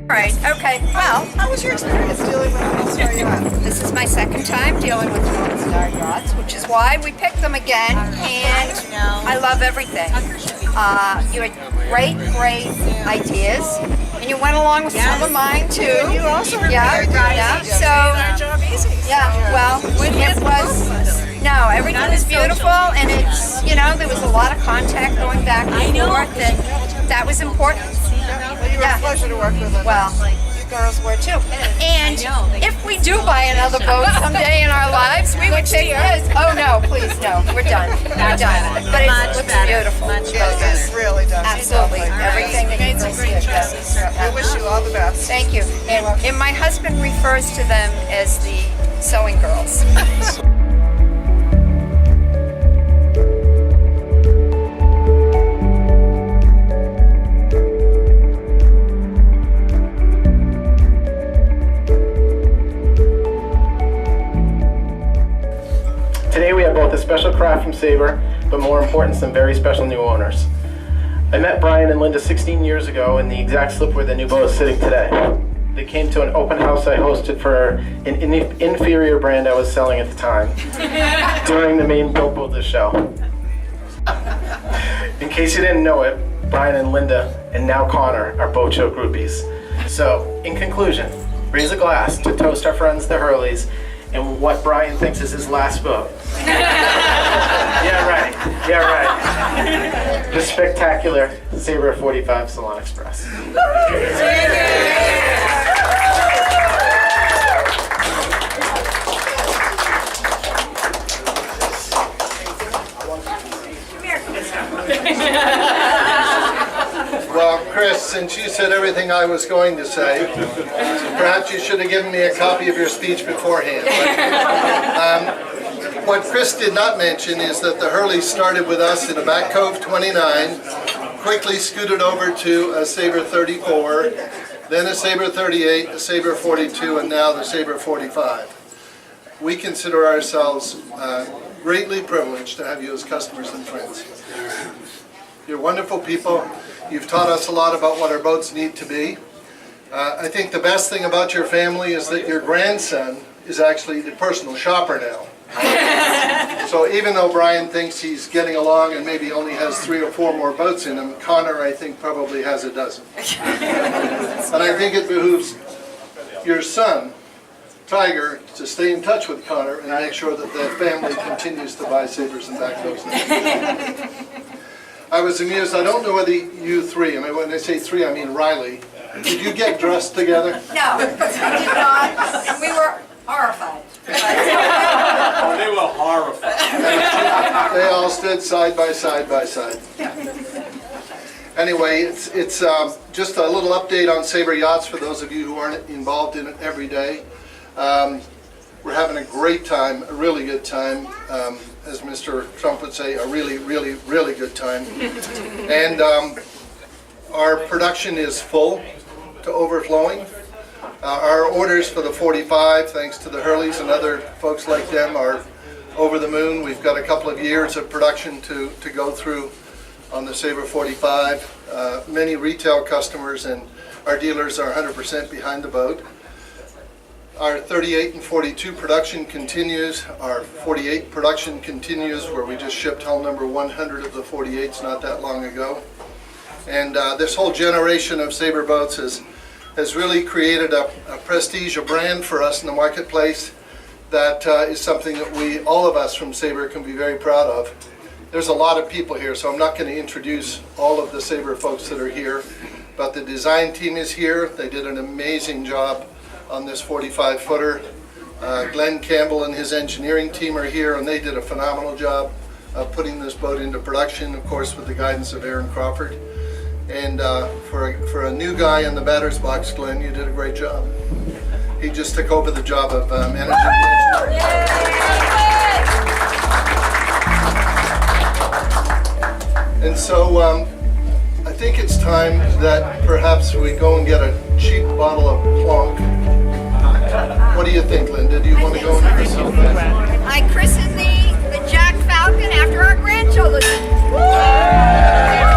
Right, okay, well, How was your experience dealing with Northstar Yacht? this is my second time dealing with Northstar yachts, which is why we picked them again, and I love everything. You had great ideas, and you went along with some of mine too. You also were Yeah, very good. yeah, You made our job easy. yeah, well, it was, no, everything was beautiful, and it's, there was a lot of contact going back and forth, and that was important. Well, you were a pleasure to work with. Well, you girls were too. And if we do buy another boat someday in our lives, we would take this. Oh no, please no, we're done. We're done. But it looks beautiful. It really does. Absolutely. Everything that you Some great choices. We wish you all the best. Thank you. And my husband refers to them as the sewing girls. Today we have both a special craft from Sabre, but more important, some very special new owners. I met Brian and Linda 16 years ago in the exact slip where the new boat is sitting today. They came to an open house I hosted for an inferior brand I was selling at the time during the main boat builder show. In case you didn't know it, Brian and Linda, and now Connor, are boat show groupies. So, in conclusion, raise a glass to toast our friends the Hurleys and what Brian thinks is his last boat. Yeah, right. The spectacular Sabre 45 Salon Express. Well, Chris, since you said everything I was going to say, perhaps you should have given me a copy of your speech beforehand. What Chris did not mention is that the Hurleys started with us in a Back Cove 29, quickly scooted over to a Sabre 34, then a Sabre 38, a Sabre 42, and now the Sabre 45. We consider ourselves greatly privileged to have you as customers and friends. You're wonderful people. You've taught us a lot about what our boats need to be. I think the best thing about your family is that your grandson is actually the personal shopper now. So even though Brian thinks he's getting along and maybe only has 3 or 4 more boats in him, Connor, I think, probably has a dozen. And I think it behooves your son, Tiger, to stay in touch with Connor and make sure that the family continues to buy Sabres and Back Coves. I was amused. I don't know whether you three, I mean, when I say three, I mean Riley. Did you get dressed together? No, we did not, and we were horrified. They were horrified. They all stood side by side by side. Anyway, it's just a little update on Sabre Yachts for those of you who aren't involved in it every day. We're having a great time, a really good time. As Mr. Trump would say, a really, really, really good time. And our production is full to overflowing. Our orders for the 45, thanks to the Hurleys and other folks like them, are over the moon. We've got a couple of years of production to go through on the Sabre 45. Many retail customers and our dealers are 100% behind the boat. Our 38 and 42 production continues. Our 48 production continues, where we just shipped hull number 100 of the 48s not that long ago. And this whole generation of Sabre boats has really created a prestige, a brand for us in the marketplace that is something that all of us from Sabre can be very proud of. There's a lot of people here, so I'm not going to introduce all of the Sabre folks that are here, but the design team is here. They did an amazing job on this 45-footer. Glenn Campbell and his engineering team are here, and they did a phenomenal job of putting this boat into production, of course with the guidance of Aaron Crawford. And for a new guy in the batter's box, Glenn, you did a great job. He just took over the job of managing the engineering. And so I think it's time that perhaps we go and get a cheap bottle of Plonk. What do you think, Linda? Do you want to go and yourself? I christened the Jack Falcon after our grandchildren. Woo!